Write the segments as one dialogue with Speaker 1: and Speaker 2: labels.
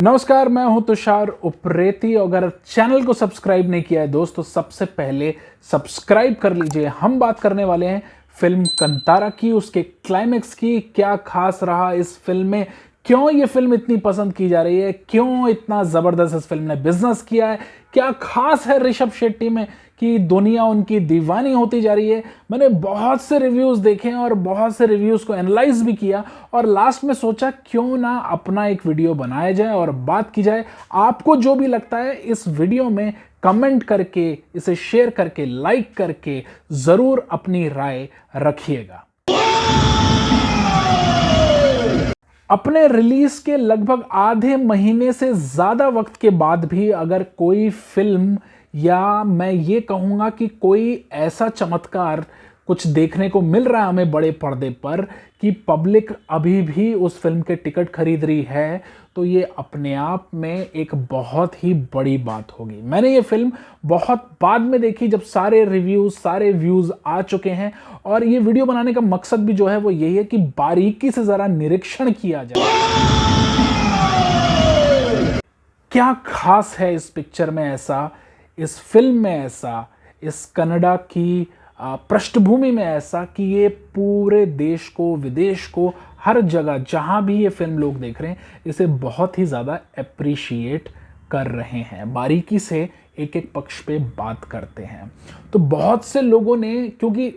Speaker 1: नमस्कार, मैं हूं तुषार उप्रेती। अगर चैनल को सब्सक्राइब नहीं किया है दोस्तों, सबसे पहले सब्सक्राइब कर लीजिए। हम बात करने वाले हैं फिल्म कंतारा की, उसके क्लाइमेक्स की। क्या खास रहा इस फिल्म में, क्यों ये फिल्म इतनी पसंद की जा रही है, क्यों इतना जबरदस्त इस फिल्म ने बिजनेस किया है, क्या खास है ऋषभ शेट्टी में कि दुनिया उनकी दीवानी होती जा रही है। मैंने बहुत से रिव्यूज देखे और बहुत से रिव्यूज को एनालाइज भी किया और लास्ट में सोचा क्यों ना अपना एक वीडियो बनाया जाए और बात की जाए। आपको जो भी लगता है इस वीडियो में कमेंट करके, इसे शेयर करके, लाइक करके जरूर अपनी राय रखिएगा। अपने रिलीज के लगभग आधे महीने से ज्यादा वक्त के बाद भी अगर कोई फिल्म, या मैं ये कहूंगा कि कोई ऐसा चमत्कार कुछ देखने को मिल रहा है हमें बड़े पर्दे पर कि पब्लिक अभी भी उस फिल्म के टिकट खरीद रही है, तो ये अपने आप में एक बहुत ही बड़ी बात होगी। मैंने ये फिल्म बहुत बाद में देखी, जब सारे रिव्यूज, सारे व्यूज आ चुके हैं, और ये वीडियो बनाने का मकसद भी जो है वो यही है कि बारीकी से जरा निरीक्षण किया जाए क्या खास है इस पिक्चर में ऐसा, इस फिल्म में ऐसा, इस कन्नड़ा की पृष्ठभूमि में ऐसा कि ये पूरे देश को, विदेश को, हर जगह जहां भी ये फिल्म लोग देख रहे हैं इसे बहुत ही ज़्यादा अप्रिशिएट कर रहे हैं। बारीकी से एक एक पक्ष पे बात करते हैं। तो बहुत से लोगों ने, क्योंकि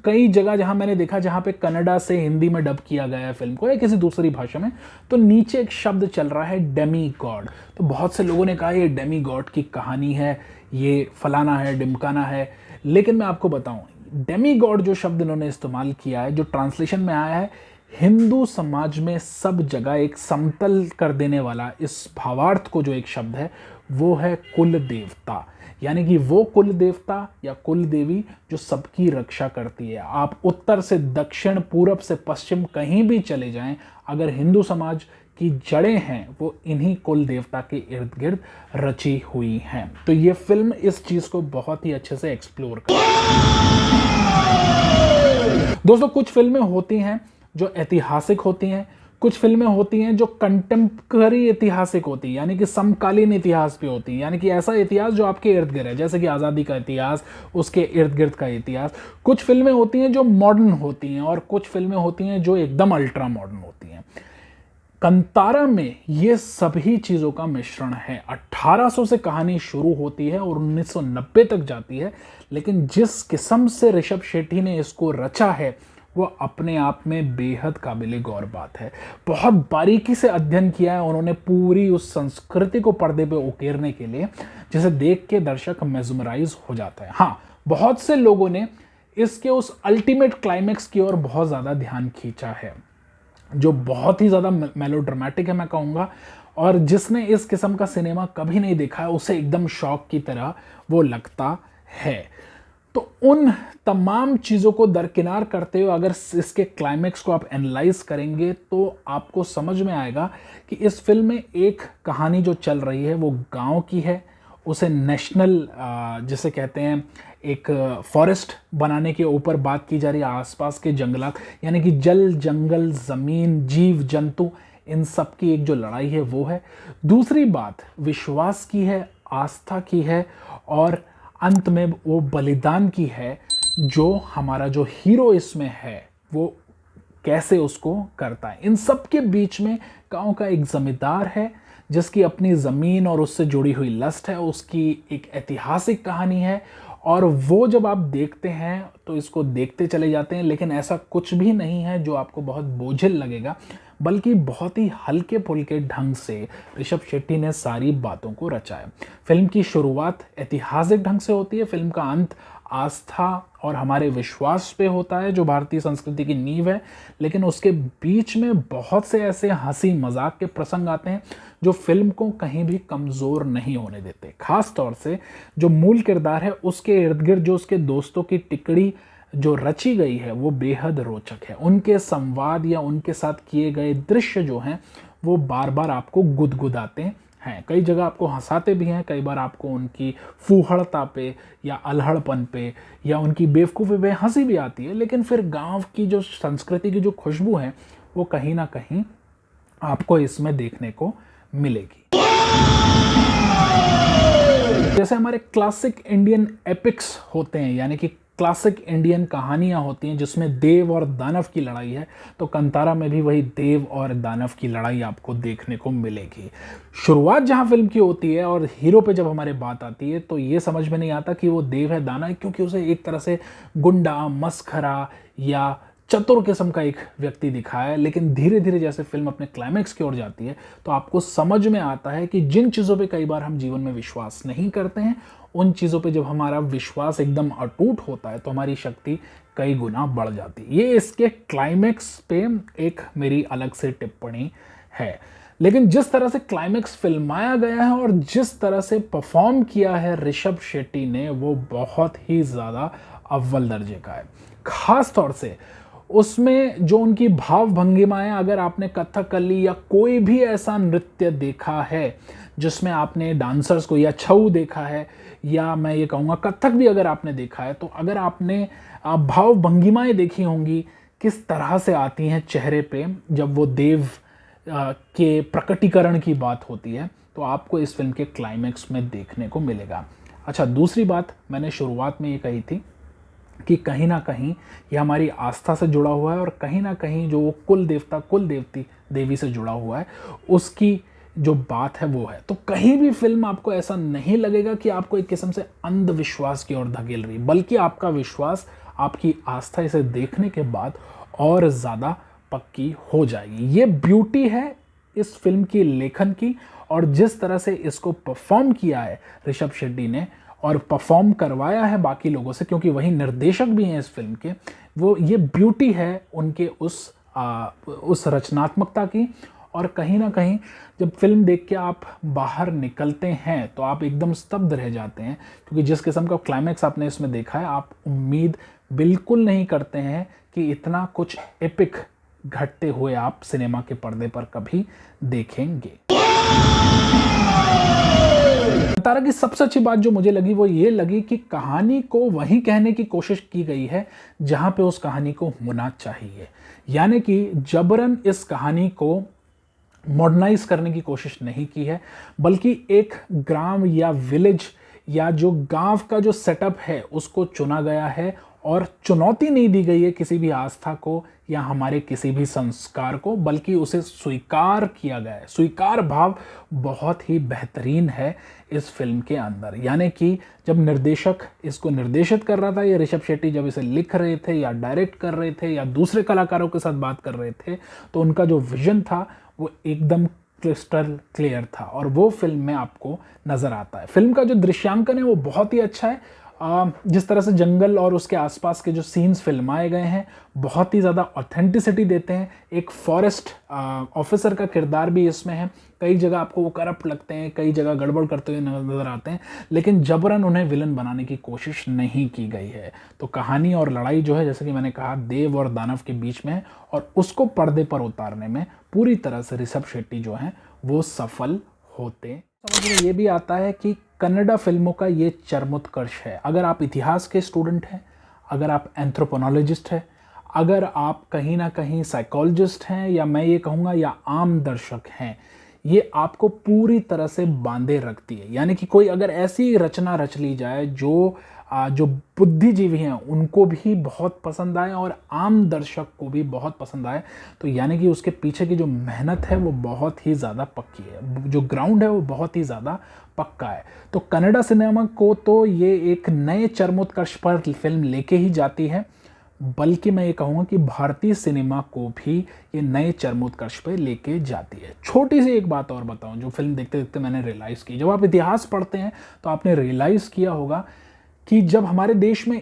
Speaker 1: कई जगह जहां मैंने देखा जहां पे कन्नड़ा से हिंदी में डब किया गया है फिल्म को या किसी दूसरी भाषा में, तो नीचे एक शब्द चल रहा है डेमी गॉड। तो बहुत से लोगों ने कहा ये डेमी गॉड की कहानी है, ये फलाना है, डिमकाना है। लेकिन मैं आपको बताऊं, डेमी गॉड जो शब्द इन्होंने इस्तेमाल किया है, जो ट्रांसलेशन में आया है, हिंदू समाज में सब जगह एक समतल कर देने वाला इस भावार्थ को जो एक शब्द है वो है कुल देवता। यानी कि वो कुल देवता या कुल देवी जो सबकी रक्षा करती है। आप उत्तर से दक्षिण, पूरब से पश्चिम कहीं भी चले जाएं, अगर हिंदू समाज की जड़ें हैं वो इन्हीं कुल देवता के इर्द गिर्द रची हुई हैं। तो ये फिल्म इस चीज को बहुत ही अच्छे से एक्सप्लोर करती है। दोस्तों, कुछ फिल्में होती हैं जो ऐतिहासिक होती हैं, कुछ फिल्में होती हैं जो कंटेम्पररी ऐतिहासिक होती है, यानी कि समकालीन इतिहास पे होती है, यानी कि ऐसा इतिहास जो आपके इर्द गिर्द है, जैसे कि आज़ादी का इतिहास, उसके इर्द गिर्द का इतिहास। कुछ फिल्में होती हैं जो मॉडर्न होती हैं और कुछ फिल्में होती हैं जो एकदम अल्ट्रा मॉडर्न होती हैं। कंतारा में ये सभी चीज़ों का मिश्रण है। 1800 से कहानी शुरू होती है और 1990 तक जाती है, लेकिन जिस किस्म से ऋषभ शेट्टी ने इसको रचा है वो अपने आप में बेहद काबिले गौर बात है। बहुत बारीकी से अध्ययन किया है उन्होंने पूरी उस संस्कृति को पर्दे पे उकेरने के लिए, जिसे देख के दर्शक मेस्मराइज हो जाता है। हाँ, बहुत से लोगों ने इसके उस अल्टीमेट क्लाइमेक्स की ओर बहुत ज़्यादा ध्यान खींचा है, जो बहुत ही ज़्यादा मेलोड्रामेटिक है मैं कहूँगा, और जिसने इस किस्म का सिनेमा कभी नहीं देखा है उसे एकदम शौक की तरह वो लगता है। तो उन तमाम चीज़ों को दरकिनार करते हुए अगर इसके क्लाइमेक्स को आप एनालाइज करेंगे तो आपको समझ में आएगा कि इस फिल्म में एक कहानी जो चल रही है वो गांव की है। उसे नेशनल, जिसे कहते हैं, एक फॉरेस्ट बनाने के ऊपर बात की जा रही है, आसपास के जंगलात, यानी कि जल, जंगल, ज़मीन, जीव जंतु, इन सब की एक जो लड़ाई है वो है। दूसरी बात विश्वास की है, आस्था की है, और अंत में वो बलिदान की है जो हमारा जो हीरो इसमें है वो कैसे उसको करता है। इन सब के बीच में गांव का एक जमींदार है जिसकी अपनी ज़मीन और उससे जुड़ी हुई लस्ट है, उसकी एक ऐतिहासिक कहानी है, और वो जब आप देखते हैं तो इसको देखते चले जाते हैं। लेकिन ऐसा कुछ भी नहीं है जो आपको बहुत बोझिल लगेगा, बल्कि बहुत ही हल्के फुल्के ढंग से ऋषभ शेट्टी ने सारी बातों को रचा है। फिल्म की शुरुआत ऐतिहासिक ढंग से होती है, फिल्म का अंत आस्था और हमारे विश्वास पे होता है जो भारतीय संस्कृति की नींव है। लेकिन उसके बीच में बहुत से ऐसे हंसी मजाक के प्रसंग आते हैं जो फिल्म को कहीं भी कमज़ोर नहीं होने देते। खास तौर से जो मूल किरदार है उसके इर्द गिर्द जो उसके दोस्तों की टिकड़ी जो रची गई है वो बेहद रोचक है। उनके संवाद या उनके साथ किए गए दृश्य जो हैं वो बार बार आपको गुदगुदाते हैं, कई जगह आपको हंसाते भी हैं, कई बार आपको उनकी फूहड़ता पे या अलहड़पन पे या उनकी बेवकूफ़ी पे हंसी भी आती है। लेकिन फिर गांव की जो संस्कृति की जो खुशबू है वो कहीं ना कहीं आपको इसमें देखने को मिलेगी। जैसे हमारे क्लासिक इंडियन एपिक्स होते हैं, यानी कि क्लासिक इंडियन कहानियां होती हैं जिसमें देव और दानव की लड़ाई है, तो कंतारा में भी वही देव और दानव की लड़ाई आपको देखने को मिलेगी। शुरुआत जहां फिल्म की होती है और हीरो पे जब हमारे बात आती है तो ये समझ में नहीं आता कि वो देव है दानव है, क्योंकि उसे एक तरह से गुंडा, मस्खरा या चतुर किस्म का एक व्यक्ति दिखाया है। लेकिन धीरे धीरे जैसे फिल्म अपने क्लाइमैक्स की ओर जाती है तो आपको समझ में आता है कि जिन चीज़ों पे कई बार हम जीवन में विश्वास नहीं करते हैं, उन चीज़ों पे जब हमारा विश्वास एकदम अटूट होता है तो हमारी शक्ति कई गुना बढ़ जाती है। ये इसके क्लाइमैक्स पे एक मेरी अलग से टिप्पणी है। लेकिन जिस तरह से क्लाइमैक्स फिल्माया गया है और जिस तरह से परफॉर्म किया है ऋषभ शेट्टी ने, वो बहुत ही ज़्यादा अव्वल दर्जे का है। खास तौर से उसमें जो उनकी भाव भंगिमाएं, अगर आपने कथकली या कोई भी ऐसा नृत्य देखा है जिसमें आपने डांसर्स को या छऊ देखा है, या मैं ये कहूँगा कथक भी अगर आपने देखा है, तो अगर आपने भाव भंगिमाएं देखी होंगी किस तरह से आती हैं चेहरे पे जब वो देव के प्रकटीकरण की बात होती है, तो आपको इस फिल्म के क्लाइमैक्स में देखने को मिलेगा। अच्छा, दूसरी बात मैंने शुरुआत में ये कही थी कि कहीं ना कहीं ये हमारी आस्था से जुड़ा हुआ है और कहीं ना कहीं जो कुल देवता कुल देवी से जुड़ा हुआ है, उसकी जो बात है वो है। तो कहीं भी फिल्म आपको ऐसा नहीं लगेगा कि आपको एक किस्म से अंधविश्वास की ओर धकेल रही, बल्कि आपका विश्वास, आपकी आस्था इसे देखने के बाद और ज़्यादा पक्की हो जाएगी। ये ब्यूटी है इस फिल्म की लेखन की, और जिस तरह से इसको परफॉर्म किया है ऋषभ शेट्टी ने और परफॉर्म करवाया है बाकी लोगों से, क्योंकि वही निर्देशक भी हैं इस फिल्म के, वो ये ब्यूटी है उनके उस रचनात्मकता की। और कहीं ना कहीं जब फिल्म देख के आप बाहर निकलते हैं तो आप एकदम स्तब्ध रह जाते हैं, क्योंकि जिस किस्म का क्लाइमैक्स आपने इसमें देखा है, आप उम्मीद बिल्कुल नहीं करते हैं कि इतना कुछ एपिक घटते हुए आप सिनेमा के पर्दे पर कभी देखेंगे। तारा की सबसे अच्छी बात जो मुझे लगी वो ये लगी कि कहानी को वहीं कहने की कोशिश की गई है जहां पे उस कहानी को होना चाहिए, यानी कि जबरन इस कहानी को मॉडर्नाइज करने की कोशिश नहीं की है, बल्कि एक ग्राम या विलेज या जो गांव का जो सेटअप है उसको चुना गया है और चुनौती नहीं दी गई है किसी भी आस्था को या हमारे किसी भी संस्कार को, बल्कि उसे स्वीकार किया गया है। स्वीकार भाव बहुत ही बेहतरीन है इस फिल्म के अंदर। यानी कि जब निर्देशक इसको निर्देशित कर रहा था, या ऋषभ शेट्टी जब इसे लिख रहे थे या डायरेक्ट कर रहे थे या दूसरे कलाकारों के साथ बात कर रहे थे, तो उनका जो विजन था वो एकदम क्रिस्टल क्लियर था और वो फिल्म में आपको नज़र आता है। फिल्म का जो दृश्यांकन है वो बहुत ही अच्छा है। जिस तरह से जंगल और उसके आसपास के जो सीन्स फिल्माए गए हैं बहुत ही ज़्यादा ऑथेंटिसिटी देते हैं। एक फॉरेस्ट ऑफिसर का किरदार भी इसमें है। कई जगह आपको वो करप्ट लगते हैं, कई जगह गड़बड़ करते हुए नजर आते हैं, लेकिन जबरन उन्हें विलन बनाने की कोशिश नहीं की गई है। तो कहानी और लड़ाई जो है, जैसे कि मैंने कहा, देव और दानव के बीच में है और उसको पर्दे पर उतारने में पूरी तरह से ऋषभ शेट्टी जो हैं वो सफल होते। समझ में ये भी आता है कि कन्नड़ा फिल्मों का ये चरमोत्कर्ष है। अगर आप इतिहास के स्टूडेंट हैं, अगर आप एंथ्रोपोनोलॉजिस्ट हैं, अगर आप कहीं ना कहीं साइकोलॉजिस्ट हैं, या मैं ये कहूँगा या आम दर्शक हैं, ये आपको पूरी तरह से बांधे रखती है। यानी कि कोई अगर ऐसी रचना रच ली जाए जो बुद्धिजीवी हैं उनको भी बहुत पसंद आए और आम दर्शक को भी बहुत पसंद आए, तो यानी कि उसके पीछे की जो मेहनत है वो बहुत ही ज़्यादा पक्की है, जो ग्राउंड है वो बहुत ही ज़्यादा पक्का है। तो कन्नड़ा सिनेमा को तो ये एक नए चरमोत्कर्ष पर फिल्म लेके ही जाती है, बल्कि मैं ये कहूँगा कि भारतीय सिनेमा को भी ये नए चरमोत्कर्ष पे लेके जाती है। छोटी सी एक बात और बताऊँ जो फिल्म देखते देखते मैंने रियलाइज़ की। जब आप इतिहास पढ़ते हैं तो आपने रियलाइज़ किया होगा कि जब हमारे देश में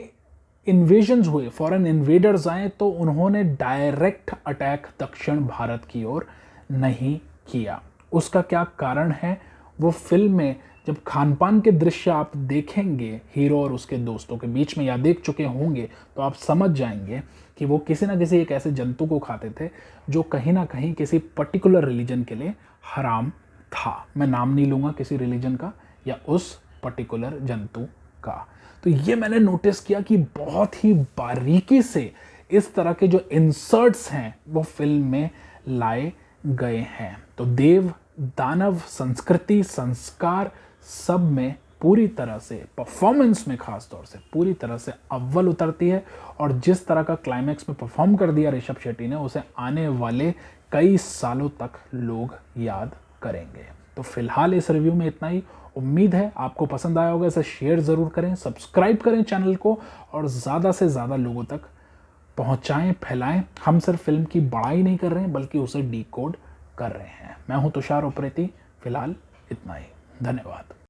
Speaker 1: इन्वेजन्स हुए, फॉरेन इन्वेडर्स आए, तो उन्होंने डायरेक्ट अटैक दक्षिण भारत की ओर नहीं किया। उसका क्या कारण है वो फिल्म में जब खान पान के दृश्य आप देखेंगे हीरो और उसके दोस्तों के बीच में, या देख चुके होंगे, तो आप समझ जाएंगे कि वो किसी ना किसी एक ऐसे जंतु को खाते थे जो कहीं ना कहीं किसी पर्टिकुलर रिलीजन के लिए हराम था। मैं नाम नहीं लूँगा किसी रिलीजन का या उस पर्टिकुलर जंतु का। तो ये मैंने नोटिस किया कि बहुत ही बारीकी से इस तरह के जो इंसर्ट्स हैं वो फिल्म में लाए गए हैं। तो देव दानव संस्कृति संस्कार सब में पूरी तरह से, परफॉर्मेंस में खास तौर से पूरी तरह से अव्वल उतरती है। और जिस तरह का क्लाइमैक्स में परफॉर्म कर दिया ऋषभ शेट्टी ने, उसे आने वाले कई सालों तक लोग याद करेंगे। तो फिलहाल इस रिव्यू में इतना ही। उम्मीद है आपको पसंद आया होगा। इसे शेयर ज़रूर करें, सब्सक्राइब करें चैनल को और ज़्यादा से ज़्यादा लोगों तक पहुंचाएं, फैलाएं। हम सिर्फ फिल्म की बड़ाई नहीं कर रहे हैं बल्कि उसे डिकोड कर रहे हैं। मैं हूं तुषार उप्रेती। फिलहाल इतना ही। धन्यवाद।